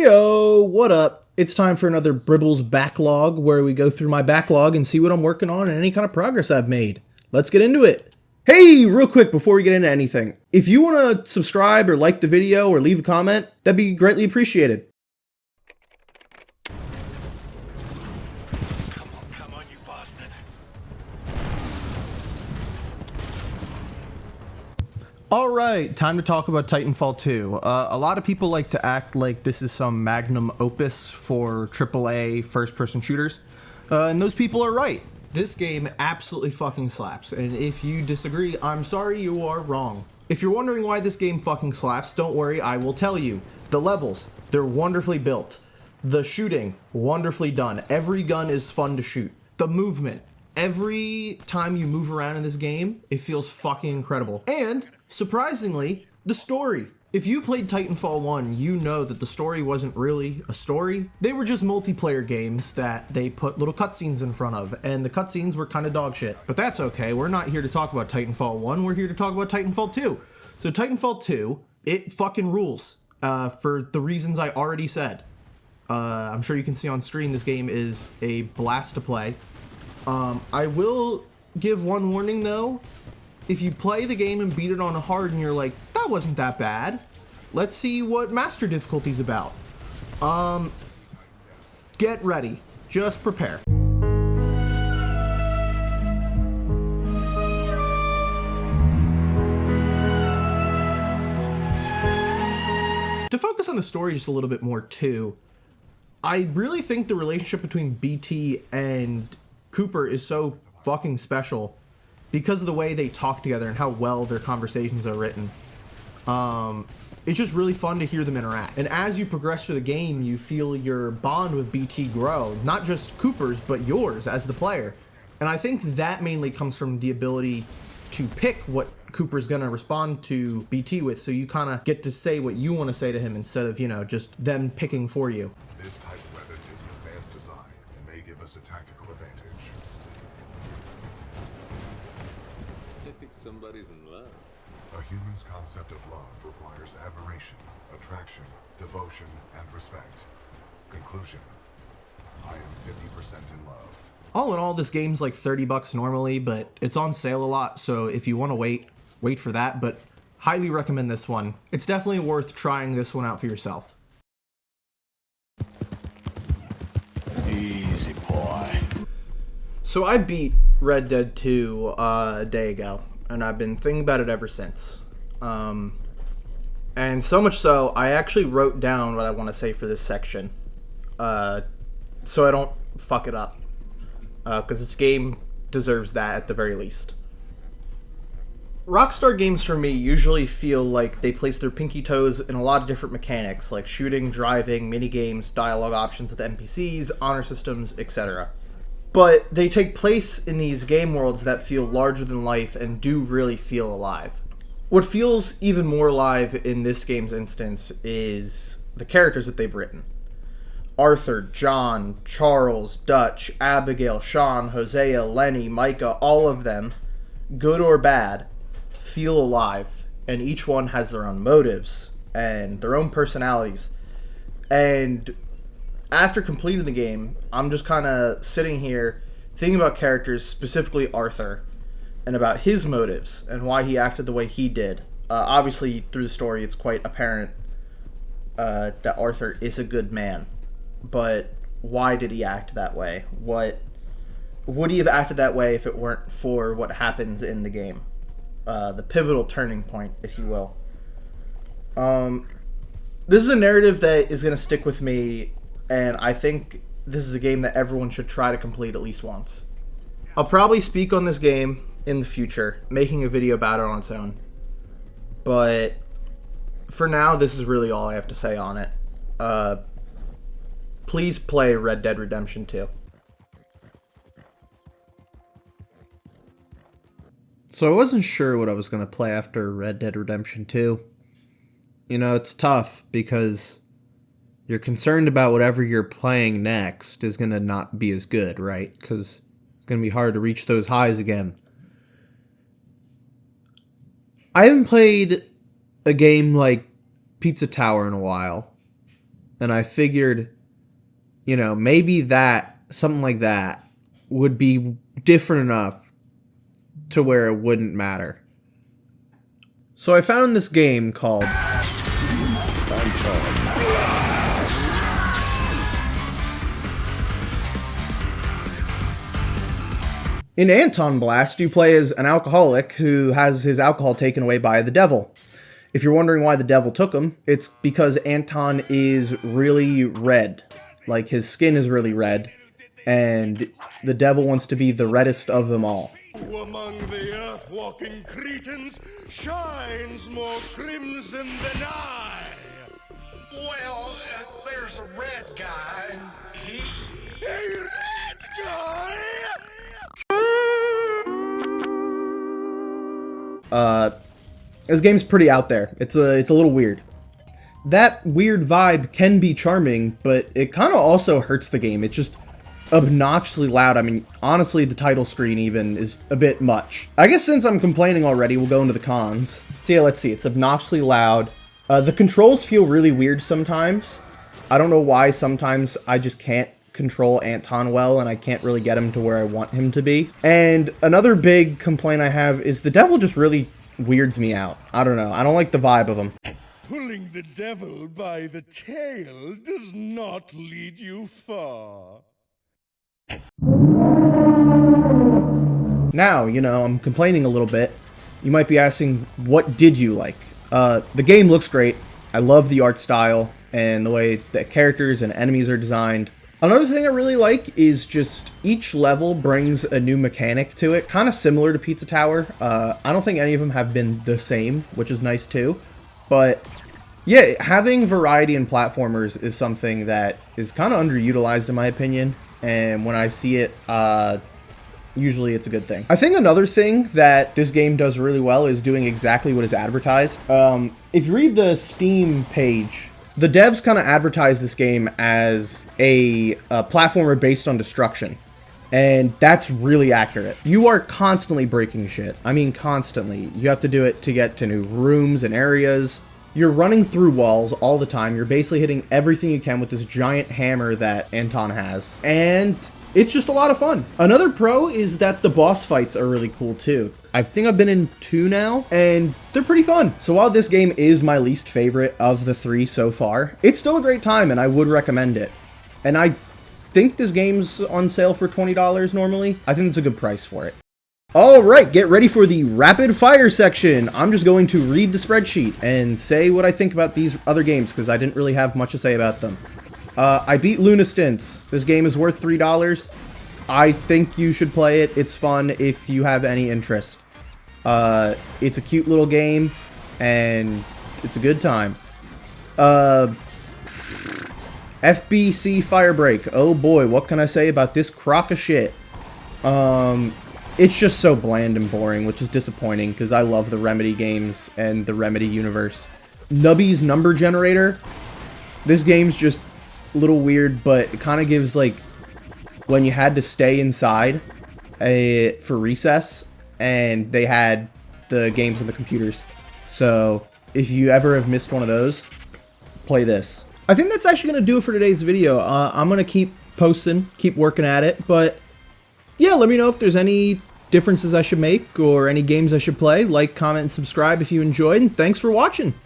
Yo, what up? It's time for another Bribble's Backlog, where we go through my backlog and see what I'm working on and any kind of progress I've made. Let's get into it. Hey, real quick before we get into anything, if you want to subscribe or like the video or leave a comment, that'd be greatly appreciated. Come on, you bastard. Alright, time to talk about Titanfall 2. A lot of people like to act like this is some magnum opus for AAA first-person shooters, and those people are right. This game absolutely fucking slaps, and if you disagree, I'm sorry, you are wrong. If you're wondering why this game fucking slaps, don't worry, I will tell you. The levels, they're wonderfully built. The shooting, wonderfully done. Every gun is fun to shoot. The movement, every time you move around in this game, it feels fucking incredible. And surprisingly, the story. If you played Titanfall 1, you know that the story wasn't really a story. They were just multiplayer games that they put little cutscenes in front of, and the cutscenes were kind of dog shit. But that's okay, we're not here to talk about Titanfall 1, we're here to talk about Titanfall 2. So Titanfall 2, it fucking rules, for the reasons I already said. I'm sure you can see on screen this game is a blast to play. I will give one warning though. If you play the game and beat it on hard and you're like, that wasn't that bad, let's see what master difficulty's about. Get ready. Just prepare. To focus on the story just a little bit more too, I really think the relationship between BT and Cooper is so fucking special because of the way they talk together and how well their conversations are written. It's just really fun to hear them interact. And as you progress through the game, you feel your bond with BT grow. Not just Cooper's, but yours as the player. And I think that mainly comes from the ability to pick what Cooper's gonna respond to BT with, so you kind of get to say what you want to say to him instead of, just them picking for you. This type of weapon is an advanced design and may give us a tactical advantage. I think somebody's in love. A human's concept of love requires admiration, attraction, devotion, and respect. Conclusion: I am 50% in love. All in all, this game's like $30 normally, but it's on sale a lot, so if you want to wait for that, but highly recommend this one. It's definitely worth trying this one out for yourself. Easy, boy. So I beat Red Dead 2 a day ago, and I've been thinking about it ever since. And so much so, I actually wrote down what I want to say for this section, so I don't fuck it up, because this game deserves that at the very least. Rockstar games for me usually feel like they place their pinky toes in a lot of different mechanics, like shooting, driving, minigames, dialogue options with NPCs, honor systems, etc. But they take place in these game worlds that feel larger than life and do really feel alive. What feels even more alive in this game's instance is the characters that they've written. Arthur, John, Charles, Dutch, Abigail, Sean, Hosea, Lenny, Micah, all of them, good or bad, feel alive, and each one has their own motives and their own personalities. And after completing the game, I'm just kind of sitting here thinking about characters, specifically Arthur, and about his motives and why he acted the way he did. Obviously, through the story, it's quite apparent that Arthur is a good man. But why did he act that way? Would he have acted that way if it weren't for what happens in the game? The pivotal turning point, if you will. This is a narrative that is going to stick with me, and I think this is a game that everyone should try to complete at least once. I'll probably speak on this game in the future, making a video about it on its own. But for now, this is really all I have to say on it. Please play Red Dead Redemption 2. So I wasn't sure what I was going to play after Red Dead Redemption 2. It's tough because you're concerned about whatever you're playing next is going to not be as good, right? Because it's going to be hard to reach those highs again. I haven't played a game like Pizza Tower in a while. and I figured, you know, maybe something like that would be different enough to where it wouldn't matter. So I found this game called In Anton Blast, you play as an alcoholic who has his alcohol taken away by the devil. If you're wondering why the devil took him, it's because Anton is really red. Like, his skin is really red, and the devil wants to be the reddest of them all. Who among the earth-walking cretins shines more crimson than I? Well, there's a red guy. A red guy? This game's pretty out there. It's a little weird. That weird vibe can be charming, but it kind of also hurts the game. It's just obnoxiously loud. I mean, honestly, the title screen even is a bit much. I guess since I'm complaining already, we'll go into the cons. So yeah, let's see. It's obnoxiously loud. The controls feel really weird sometimes. I don't know why sometimes I just can't control Anton well, and I can't really get him to where I want him to be. And another big complaint I have is the devil just really weirds me out. I don't know. I don't like the vibe of him. Pulling the devil by the tail does not lead you far. Now, you know, I'm complaining a little bit. You might be asking, what did you like? The game looks great. I love the art style and the way the characters and enemies are designed. Another thing I really like is just each level brings a new mechanic to it, kind of similar to Pizza Tower. I don't think any of them have been the same, which is nice too. But yeah, having variety in platformers is something that is kind of underutilized in my opinion. And when I see it, usually it's a good thing. I think another thing that this game does really well is doing exactly what is advertised. If you read the Steam page, the devs kind of advertise this game as a platformer based on destruction. And that's really accurate. You are constantly breaking shit. I mean, constantly. You have to do it to get to new rooms and areas. You're running through walls all the time. You're basically hitting everything you can with this giant hammer that Anton has. And it's just a lot of fun. Another pro is that the boss fights are really cool too. I think I've been in 2 now, and they're pretty fun. So while this game is my least favorite of the 3 so far, it's still a great time and I would recommend it. And I think this game's on sale for $20 normally. I think it's a good price for it. Alright, get ready for the rapid fire section. I'm just going to read the spreadsheet and say what I think about these other games because I didn't really have much to say about them. I beat Lunastance. This game is worth $3. I think you should play it. It's fun if you have any interest. It's a cute little game, and it's a good time. FBC Firebreak. Oh boy, what can I say about this crock of shit? It's just so bland and boring, which is disappointing, because I love the Remedy games and the Remedy universe. Nubby's Number Generator. This game's just a little weird, but it kind of gives, like, when you had to stay inside for recess, and they had the games on the computers. So, if you ever have missed one of those, play this. I think that's actually going to do it for today's video. I'm going to keep posting, keep working at it, but yeah, let me know if there's any differences I should make or any games I should play. Like, comment, and subscribe if you enjoyed, and thanks for watching.